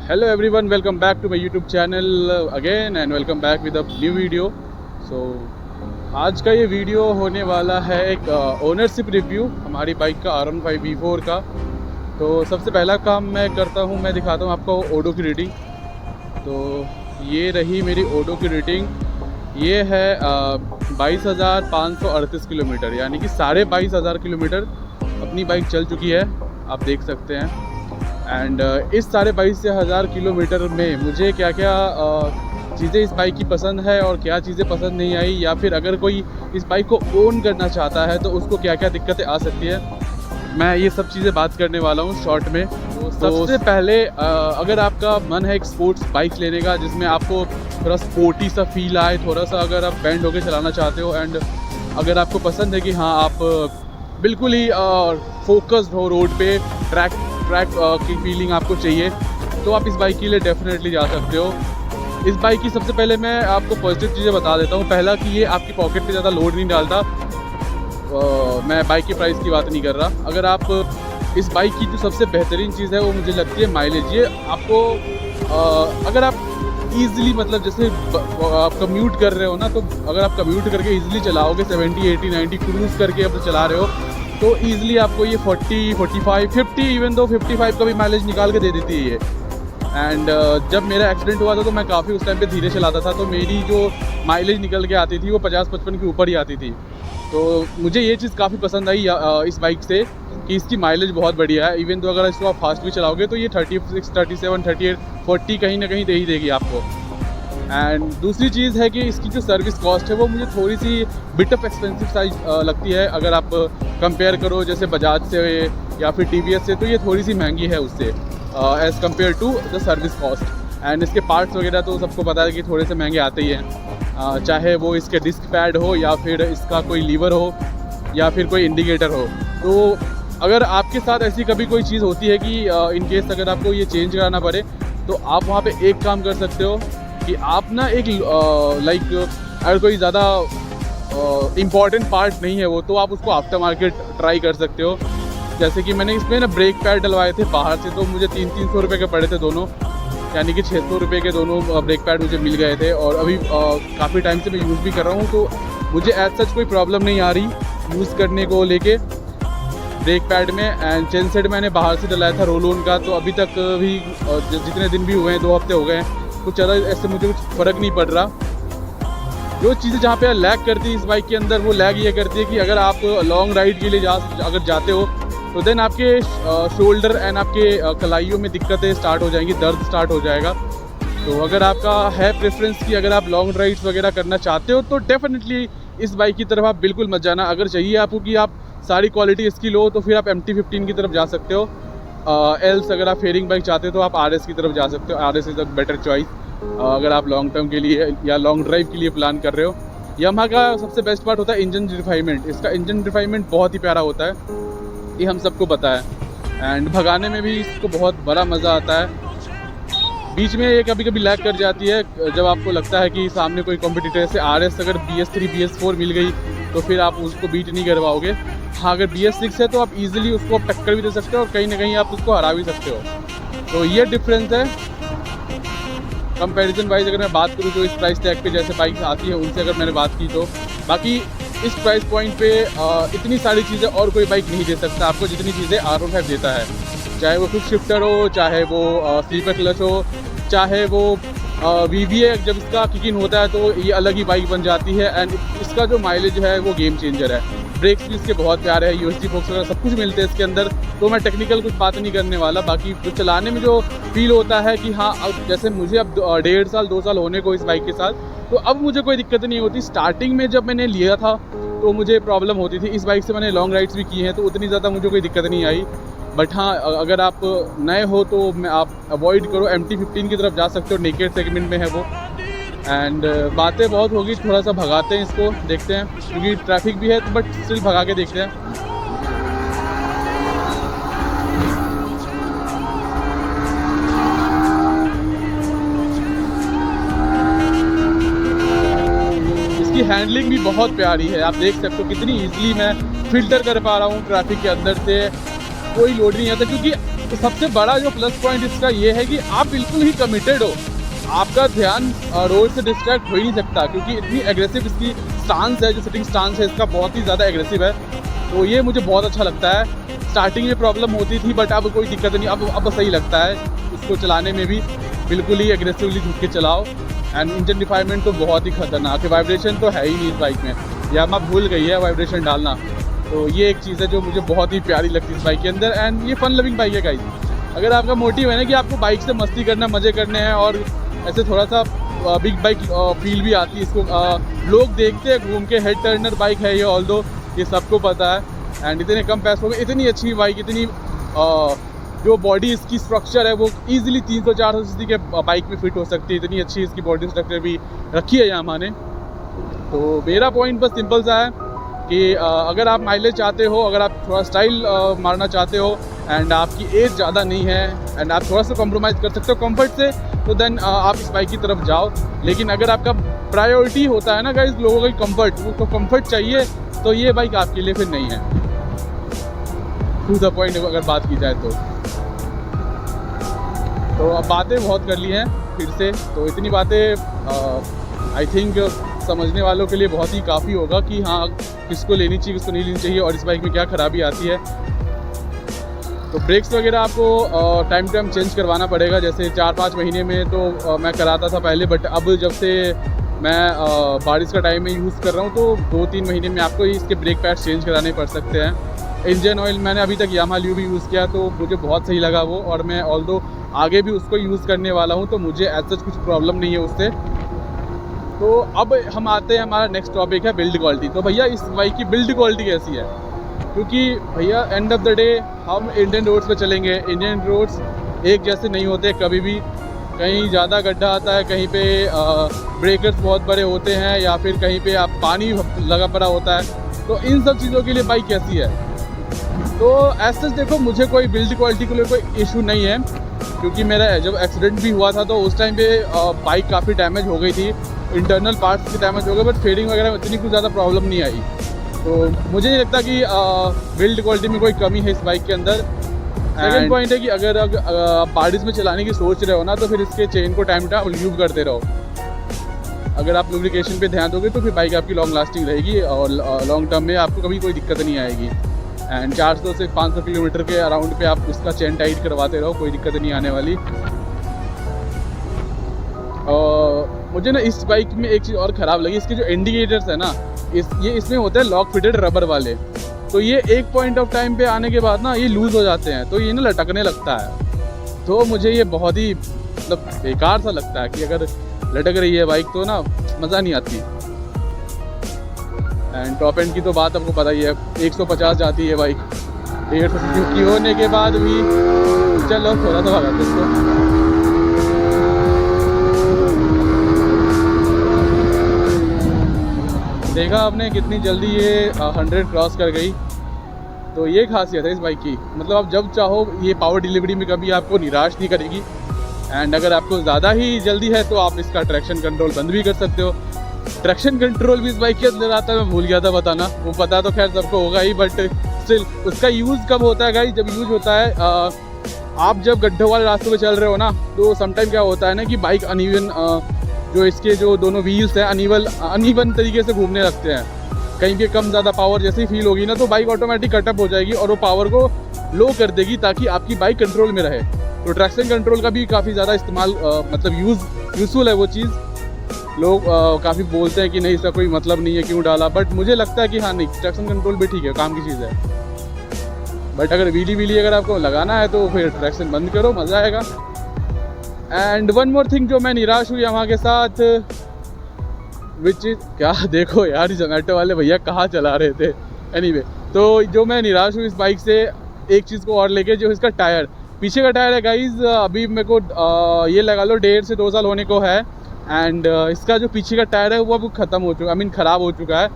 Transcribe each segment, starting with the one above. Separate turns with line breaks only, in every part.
Hello everyone, welcome back to my YouTube channel again and welcome back with a new video. So आज का ये video होने वाला है एक ओनरशिप रिव्यू हमारी बाइक का R15 V4 का। तो सबसे पहला काम मैं करता हूँ, मैं दिखाता हूँ आपको ओडो की रेटिंग। तो ये रही मेरी ओडो की रेटिंग, ये है 22,538 किलोमीटर, यानी कि 22,500 किलोमीटर अपनी बाइक चल चुकी है, आप देख सकते हैं। एंड इस 22,500 किलोमीटर में मुझे क्या क्या चीज़ें इस बाइक की पसंद है और क्या चीज़ें पसंद नहीं आई, या फिर अगर कोई इस बाइक को ओन करना चाहता है तो उसको क्या क्या दिक्कतें आ सकती है, मैं ये सब चीज़ें बात करने वाला हूँ शॉर्ट में। तो सबसे पहले अगर आपका मन है एक स्पोर्ट्स बाइक लेने का जिसमें आपको थोड़ा स्पोर्टी सा फील आए, थोड़ा सा अगर आप बैंड होकर चलाना चाहते हो, एंड अगर आपको पसंद है कि हाँ आप बिल्कुल ही फोकस्ड हो रोड पे, ट्रैक की फीलिंग आपको चाहिए, तो आप इस बाइक के लिए डेफिनेटली जा सकते हो। इस बाइक की सबसे पहले मैं आपको पॉजिटिव चीज़ें बता देता हूँ। पहला कि ये आपकी पॉकेट पे ज़्यादा लोड नहीं डालता। मैं बाइक की प्राइस की बात नहीं कर रहा। अगर आप इस बाइक की जो सबसे बेहतरीन चीज़ है वो मुझे लगती है माइलेज। ये आपको अगर आप ईज़िली, मतलब जैसे आप कम्यूट कर रहे हो ना, तो अगर आप कम्यूट करके ईज़िली चलाओगे 70, 80, 90 क्रूज़ करके अब चला रहे हो, तो ईज़िली आपको ये 40, 45, 50, इवन दो 55 का भी माइलेज निकाल के दे देती है ये। एंड जब मेरा एक्सीडेंट हुआ था तो मैं काफ़ी उस टाइम पे धीरे चलाता था, तो मेरी जो माइलेज निकल के आती थी वो 50-55 के ऊपर ही आती थी। तो मुझे ये चीज़ काफ़ी पसंद आई इस बाइक से कि इसकी माइलेज बहुत बढ़िया है। इवन तो अगर इसको आप फास्ट भी चलाओगे तो ये 36, 37, 38, 40 कहीं ना कहीं दे ही देगी आपको। एंड दूसरी चीज़ है कि इसकी जो सर्विस कॉस्ट है वो मुझे थोड़ी सी बिट ऑफ एक्सपेंसिव साइज लगती है। अगर आप कंपेयर करो जैसे बजाज से या फिर TVS से, तो ये थोड़ी सी महंगी है उससे as compare to the service cost. And इसके पार्ट्स वगैरह तो सबको पता है कि थोड़े से महंगे आते ही हैं, चाहे वो इसके डिस्क पैड हो या फिर इसका कोई लीवर हो या फिर कोई इंडिकेटर हो। तो अगर आपके साथ ऐसी कभी कोई चीज़ होती है कि इन केस अगर आपको ये चेंज कराना पड़े, तो आप वहाँ पे एक काम कर सकते हो कि आप ना एक अगर कोई ज़्यादा इम्पॉर्टेंट पार्ट नहीं है वो, तो आप उसको आफ्टर मार्केट ट्राई कर सकते हो। जैसे कि मैंने इसमें ना ब्रेक पैड डलवाए थे बाहर से, तो मुझे 300-300 रुपये के पड़े थे दोनों, यानी कि 600 रुपये के दोनों ब्रेक पैड मुझे मिल गए थे। और अभी काफ़ी टाइम से मैं यूज़ भी कर रहा हूँ, तो मुझे एज सच कोई प्रॉब्लम नहीं आ रही यूज़ करने को लेके ब्रेक पैड में। एंड चेन सेट मैंने बाहर से डलाया था रोल ऑन का, तो अभी तक भी जितने दिन भी हुए हैं, 2 हफ्ते हो गए हैं, कुछ ज़्यादा ऐसे मुझे कुछ फ़र्क नहीं पड़ रहा। जो चीज़ें जहाँ पे लैग करती है इस बाइक के अंदर, वो लैग ये करती है कि अगर आप लॉन्ग राइड के लिए अगर जाते हो, तो देन आपके शोल्डर एंड आपके कलाइयों में दिक्कतें स्टार्ट हो जाएंगी, दर्द स्टार्ट हो जाएगा। तो अगर आपका है प्रेफरेंस कि अगर आप लॉन्ग राइड्स वगैरह करना चाहते हो, तो डेफिनेटली इस बाइक की तरफ आप बिल्कुल मत जाना। अगर चाहिए आपको कि आप सारी क्वालिटी इसकी लो, तो फिर आप MT-15 की तरफ जा सकते हो। एल्स अगर आप फेयरिंग बाइक चाहते हो तो आप RS की तरफ जा सकते हो। RS is a better choice अगर आप लॉन्ग टर्म के लिए या लॉन्ग ड्राइव के लिए प्लान कर रहे हो। यामाहा का सबसे बेस्ट पार्ट होता है इंजन रिफाइनमेंट। इसका इंजन रिफाइनमेंट बहुत ही प्यारा होता है, ये हम सबको पता है। एंड भगाने में भी इसको बहुत बड़ा मज़ा आता है। बीच में ये कभी कभी लैग कर जाती है जब आपको लगता है कि सामने कोई कॉम्पिटिटर से RS अगर BS3, BS4 मिल गई, तो फिर आप उसको बीट नहीं कर पाओगे। हाँ, अगर BS6 है तो आप इजीली उसको टक्कर भी दे सकते हो और कहीं ना कहीं आप उसको हरा भी सकते हो। तो ये डिफरेंस है कंपैरिजन वाइज। अगर मैं बात करूँ जो इस प्राइस टैग पे जैसे बाइक आती है उनसे अगर मैंने बात की, तो बाकी इस प्राइस पॉइंट पे इतनी सारी चीज़ें और कोई बाइक नहीं दे सकता आपको जितनी चीज़ें R15 देता है। चाहे वो क्विक शिफ्टर हो, चाहे वो स्लीपर क्लच हो, चाहे वो VVA जब इसका किक इन होता है तो ये अलग ही बाइक बन जाती है। एंड इसका जो माइलेज है वो गेम चेंजर है। ब्रेक्स भी इसके बहुत प्यारे हैं, USD फोक्स वगैरह सब कुछ मिलते हैं इसके अंदर। तो मैं टेक्निकल कुछ बात नहीं करने वाला। बाकी जो चलाने में जो फील होता है कि हाँ, अब जैसे मुझे अब 1.5 साल 2 साल होने को इस बाइक के साथ, तो अब मुझे कोई दिक्कत नहीं होती। स्टार्टिंग में जब मैंने लिया था तो मुझे प्रॉब्लम होती थी। इस बाइक से मैंने लॉन्ग राइड्स भी की हैं, तो उतनी ज़्यादा मुझे कोई दिक्कत नहीं आई। बट हाँ, अगर आप नए हो तो आप अवॉइड करो, MT-15 की तरफ जा सकते हो, नेकेड सेगमेंट में है वो। एंड बातें बहुत होगी, थोड़ा सा भगाते हैं इसको, देखते हैं, क्योंकि ट्रैफिक भी है, बट स्टिल भगा के देखते हैं। इसकी हैंडलिंग भी बहुत प्यारी है, आप देख सकते हो कितनी ईजिली मैं फ़िल्टर कर पा रहा हूँ ट्रैफिक के अंदर से, कोई लोड नहीं आता। क्योंकि तो सबसे बड़ा जो प्लस पॉइंट इसका ये है कि आप बिल्कुल ही कमिटेड हो, आपका ध्यान रोड से डिस्ट्रैक्ट हो ही नहीं सकता, क्योंकि इतनी एग्रेसिव इसकी स्टांस है, जो सिटिंग स्टांस है इसका बहुत ही ज़्यादा एग्रेसिव है। तो ये मुझे बहुत अच्छा लगता है। स्टार्टिंग में प्रॉब्लम होती थी बट अब कोई दिक्कत नहीं, अब सही लगता है उसको चलाने में भी। बिल्कुल ही एग्रेसिवली झुक के चलाओ। एंड इंजन डिफाइनमेंट तो बहुत ही खतरनाक है, वाइब्रेशन तो है ही नहीं इस बाइक में, या मैं भूल गई है वाइब्रेशन डालना। तो ये एक चीज़ है जो मुझे बहुत ही प्यारी लगती है इस बाइक के अंदर। एंड ये फन लविंग बाइक है गाइस। अगर आपका मोटिव है ना कि आपको बाइक से मस्ती करना, मज़े करने हैं और ऐसे थोड़ा सा बिग बाइक फील भी आती है इसको, लोग देखते हैं घूम के, हेड टर्नर बाइक है ये, ऑल्दो ये सबको पता है। एंड इतने कम पैसों में इतनी अच्छी बाइक, इतनी जो बॉडी इसकी स्ट्रक्चर है वो इजीली 300-400 सीसी के बाइक में फिट हो सकती है, इतनी अच्छी इसकी बॉडी स्ट्रक्चर भी रखी है यामाहा ने। तो मेरा पॉइंट बस सिंपल सा है कि अगर आप माइलेज चाहते हो, अगर आप थोड़ा स्टाइल मारना चाहते हो एंड आपकी एज ज़्यादा नहीं है एंड आप थोड़ा सा कॉम्प्रोमाइज़ कर सकते हो कंफर्ट से, तो देन आप इस बाइक की तरफ जाओ। लेकिन अगर आपका प्रायोरिटी होता है ना गाइस लोगों का कंफर्ट, वो कंफर्ट चाहिए, तो ये बाइक आपके लिए फिर नहीं है। टू द पॉइंट अगर बात की जाए तो अब बातें बहुत कर ली हैं फिर से, तो इतनी बातें आई थिंक समझने वालों के लिए बहुत ही काफ़ी होगा कि हाँ किसको लेनी चाहिए, किसको नहीं लेनी चाहिए और इस बाइक में क्या ख़राबी आती है। तो ब्रेक्स वगैरह आपको टाइम टू टाइम चेंज करवाना पड़ेगा। जैसे 4-5 महीने में तो मैं कराता था पहले, बट अब जब से मैं बारिश का टाइम में यूज़ कर रहा हूँ तो 2-3 महीने में आपको इसके ब्रेक पैड्स चेंज कराने पड़ सकते हैं। इंजन ऑयल मैंने अभी तक यामाहा ल्यू भी यूज़ किया तो मुझे बहुत सही लगा वो, और मैं ऑल्दो आगे भी उसको यूज़ करने वाला हूँ, तो मुझे एज सच कुछ प्रॉब्लम नहीं है उससे। तो अब हम आते हैं, हमारा नेक्स्ट टॉपिक है बिल्ड क्वालिटी। तो भैया इस बाइक की बिल्ड क्वालिटी कैसी है, क्योंकि भैया एंड ऑफ द डे हम इंडियन रोड्स पे चलेंगे। इंडियन रोड्स एक जैसे नहीं होते कभी भी, कहीं ज़्यादा गड्ढा आता है, कहीं पे ब्रेकर्स बहुत बड़े होते हैं, या फिर कहीं पे आप पानी लगा पड़ा होता है। तो इन सब चीज़ों के लिए बाइक कैसी है, तो एज सच देखो मुझे कोई बिल्ड क्वालिटी के लिए कोई इशू नहीं है, क्योंकि मेरा जब एक्सीडेंट भी हुआ था तो उस टाइम पे बाइक काफ़ी डैमेज हो गई थी, इंटरनल पार्ट्स की डैमेज हो गए, बट फेडिंग वगैरह में इतनी कुछ ज़्यादा प्रॉब्लम नहीं आई। तो मुझे नहीं लगता कि बिल्ड क्वालिटी में कोई कमी है इस बाइक के अंदर। सेकंड पॉइंट है कि अगर आप बारिश में चलाने की सोच रहे हो ना, तो फिर इसके चेन को टाइम टाइम ल्यूब करते रहो। अगर आप लुब्रिकेशन पे ध्यान दोगे तो फिर बाइक आपकी लॉन्ग लास्टिंग रहेगी और लॉन्ग टर्म में आपको कभी कोई दिक्कत नहीं आएगी। एंड 400 से 500 किलोमीटर के अराउंड पे आप इसका चेन टाइट करवाते रहो, कोई दिक्कत नहीं आने वाली। मुझे ना इस बाइक में एक चीज़ और ख़राब लगी, इसके जो इंडिकेटर्स है ना, ये इसमें होते हैं लॉक फिटेड रबर वाले, तो ये एक पॉइंट ऑफ टाइम पे आने के बाद ना ये लूज़ हो जाते हैं, तो ये ना लटकने लगता है। तो मुझे ये बहुत ही मतलब बेकार सा लगता है कि अगर लटक रही है बाइक तो ना मज़ा नहीं आती। एंड टॉप एंड की तो बात आपको पता ही है, 150 जाती है बाइक, 150 की होने के बाद भी चलो थोड़ा सा भगा इसको। देखा आपने कितनी जल्दी ये 100 क्रॉस कर गई। तो ये खासियत है इस बाइक की, मतलब आप जब चाहो ये पावर डिलीवरी में कभी आपको निराश नहीं करेगी। एंड अगर आपको ज़्यादा ही जल्दी है तो आप इसका ट्रैक्शन कंट्रोल बंद भी कर सकते हो। ट्रैक्शन कंट्रोल भी इस बाइक के अंदर आता है, मैं भूल गया था बताना, वो पता तो खैर सबको होगा ही, बट स्टिल उसका यूज़ कब होता है गाइस, जब यूज़ होता है आप जब गड्ढों वाले रास्तों पे चल रहे हो ना, तो समटाइम क्या होता है ना कि बाइक अनइवन जो इसके जो दोनों व्हील्स हैं अनइवन तरीके से घूमने लगते हैं। कहीं पे कम ज़्यादा पावर जैसे ही फील होगी ना, तो बाइक ऑटोमेटिक कटअप हो जाएगी और वो पावर को लो कर देगी ताकि आपकी बाइक कंट्रोल में रहे। तो ट्रैक्शन कंट्रोल का भी काफ़ी ज़्यादा इस्तेमाल मतलब यूज़फुल है वो चीज़। लोग काफ़ी बोलते हैं कि नहीं इसका कोई मतलब नहीं है क्यों डाला, बट मुझे लगता है कि हाँ नहीं, ट्रैक्शन कंट्रोल भी ठीक है, काम की चीज़ है। बट अगर व्हीली अगर आपको लगाना है तो फिर ट्रैक्शन बंद करो, मज़ा आएगा। एंड वन मोर थिंग जो मैं निराश हुई यामाहा के साथ, विच इज क्या देखो यार जोमेटो वाले भैया कहाँ चला रहे थे। एनीवे, तो जो मैं निराश हुई इस बाइक से एक चीज़ को और लेके, जो इसका टायर, पीछे का टायर है गाइज, अभी मेरे को ये लगा लो 1.5 से 2 साल होने को है। एंड इसका जो पीछे का टायर है वो अब ख़त्म हो चुका, ख़राब हो चुका है,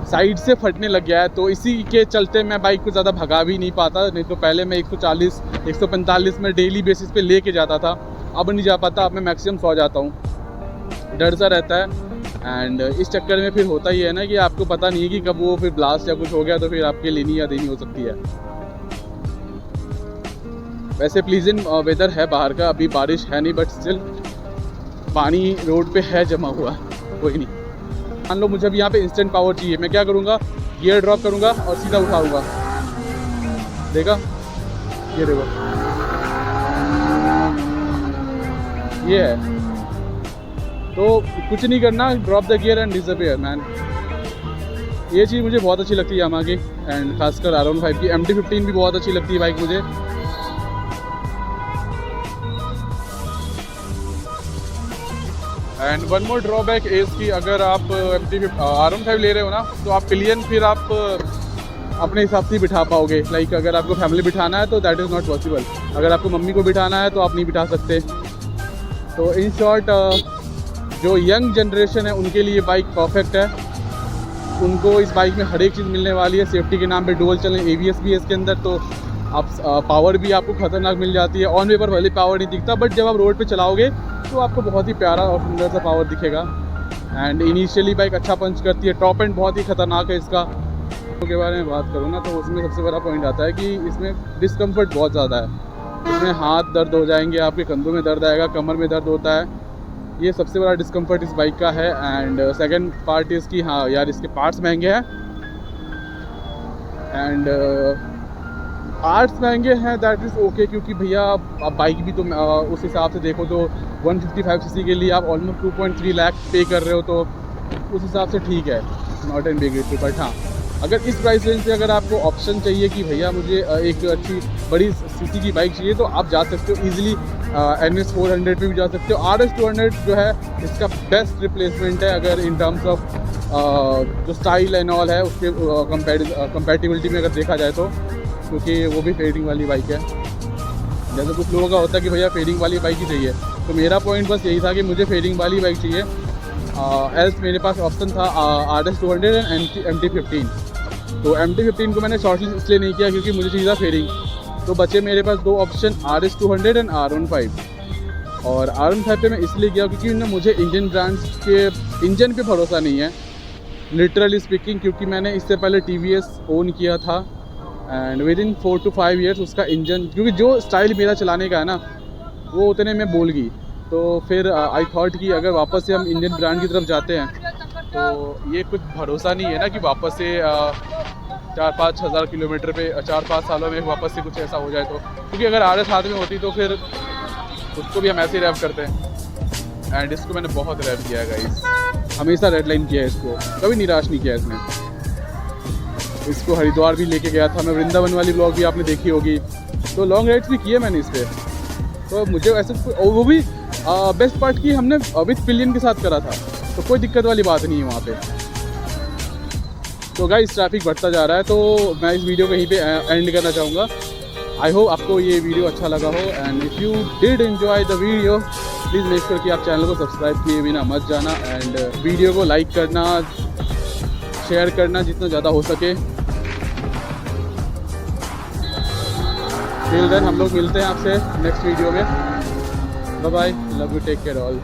साइड से फटने लग गया है। तो इसी के चलते मैं बाइक को ज़्यादा भगा भी नहीं पाता, नहीं तो पहले मैं 140 145 में डेली बेसिस पे लेके जाता था, अब नहीं जा पाता, अब मैं मैक्सिमम 100 जाता हूँ, डर सा रहता है। एंड इस चक्कर में फिर होता ही है ना कि आपको पता नहीं है कि कब वो फिर ब्लास्ट या कुछ हो गया तो फिर आपके लेनी या देनी हो सकती है। वैसे प्लीजेंट वेदर है बाहर का, अभी बारिश है नहीं, बट स्टिल पानी रोड पे है जमा हुआ। कोई नहीं, मान लो मुझे अभी यहाँ पे इंस्टेंट पावर चाहिए, मैं क्या करूँगा, गियर ड्रॉप करूँगा और सीधा उठाऊँगा। देखा, ये देखो, ये है। तो कुछ नहीं करना, drop the gear and disappear man. ये चीज़ मुझे बहुत अच्छी लगती है यामाहा की, एंड खासकर R15 की। MT-15 भी बहुत अच्छी लगती है बाइक मुझे। And one more drawback is कि अगर आप R15 ले रहे हो ना, तो आप पिलियन फिर आप अपने हिसाब से बिठा पाओगे। लाइक अगर आपको फैमिली बिठाना है तो दैट इज़ नॉट पॉसिबल। अगर आपको मम्मी को बिठाना है तो आप नहीं बिठा सकते। तो इन शॉर्ट जो यंग जनरेशन है उनके लिए बाइक परफेक्ट है। उनको इस बाइक में हर एक चीज़ मिलने वाली है। सेफ्टी के नाम पे डुअल चैनल ABS भी है इसके अंदर, तो आप पावर भी आपको खतरनाक मिल जाती है। ऑन पेपर भले पावर नहीं दिखता, बट जब आप रोड पे चलाओगे तो आपको बहुत ही प्यारा और सुंदर सा पावर दिखेगा। एंड इनिशियली बाइक अच्छा पंच करती है। टॉप एंड बहुत ही खतरनाक है इसका। के बारे में बात करूँ ना, तो उसमें सबसे बड़ा पॉइंट आता है कि इसमें डिस्कम्फर्ट बहुत ज़्यादा है। इसमें हाथ दर्द हो जाएंगे, आपके कंधों में दर्द आएगा, कमर में दर्द होता है। ये सबसे बड़ा डिस्कम्फर्ट इस बाइक का है। एंड सेकंड पार्ट इसकी, हाँ यार, इसके पार्ट्स महंगे हैं। एंड पार्ट्स महंगे हैं, दैट इज़ ओके, क्योंकि भैया आप बाइक भी तो उस हिसाब से देखो तो 155cc के लिए आप ऑलमोस्ट 2.3 लाख पे कर रहे हो, तो उस हिसाब से ठीक है, not an big issue. But हाँ, अगर इस प्राइस रेंज पे अगर आपको ऑप्शन चाहिए कि भैया मुझे एक अच्छी बड़ी सीसी की बाइक चाहिए, तो आप जा सकते हो ईजिली NS 400 पे भी जा सकते हो। RS 200 जो है इसका बेस्ट रिप्लेसमेंट है, अगर इन टर्म्स ऑफ जो स्टाइल एंड ऑल है उसके कंपैटिबिलिटी में अगर देखा जाए तो, क्योंकि वो भी फेडिंग वाली बाइक है। जैसे कुछ लोगों का होता है कि भैया फेडिंग वाली बाइक ही चाहिए, तो मेरा पॉइंट बस यही था कि मुझे फेडिंग वाली बाइक चाहिए। एल्स मेरे पास ऑप्शन था RS 200 एंड MT-15। तो MT-15 को मैंने शॉर्टलिस्ट इसलिए नहीं किया क्योंकि मुझे चाहिए था फेडिंग। तो बचे मेरे पास दो ऑप्शन, RS 200 एंड R15। और R15 पे मैं इसलिए गया क्योंकि ना मुझे इंडियन ब्रांड्स के इंजन पे भरोसा नहीं है, लिटरली स्पीकिंग। क्योंकि मैंने इससे पहले TVS ओन किया था and with in 4 to 5 years उसका इंजन, क्योंकि जो स्टाइल मेरा चलाने का है ना वो उतने में बोल गई। तो फिर आई थॉट कि अगर वापस से हम इंडियन ब्रांड की तरफ जाते हैं तो ये कुछ भरोसा नहीं है ना कि वापस से 4-5 हज़ार किलोमीटर पे 4-5 सालों में वापस से कुछ ऐसा हो जाए तो। क्योंकि अगर RS हाथ में होती तो फिर उसको भी हम ऐसे ही रैप करते हैं। एंड इसको मैंने बहुत रैप किया है गाइस, हमेशा रेड लाइन किया है इसको, कभी निराश नहीं किया इसमें। इसको हरिद्वार भी लेके गया था मैं, वृंदावन वाली ब्लॉग भी आपने देखी होगी। तो लॉन्ग राइड्स भी किए मैंने इस पर। तो मुझे ऐसे, वो भी बेस्ट पार्ट की हमने विथ पिलियन के साथ करा था, तो कोई दिक्कत वाली बात नहीं है वहाँ पे। तो गाइस ट्रैफिक बढ़ता जा रहा है, तो मैं इस वीडियो को यहीं पे एंड करना चाहूँगा। आई होप आपको ये वीडियो अच्छा लगा हो, and if you did enjoy the video please make sure कि आप चैनल को सब्सक्राइब किए बिना मत जाना, एंड वीडियो को लाइक करना, शेयर करना जितना ज़्यादा हो सके। टिल देन हम लोग मिलते हैं आपसे नेक्स्ट वीडियो में। Bye bye, love you, take care all.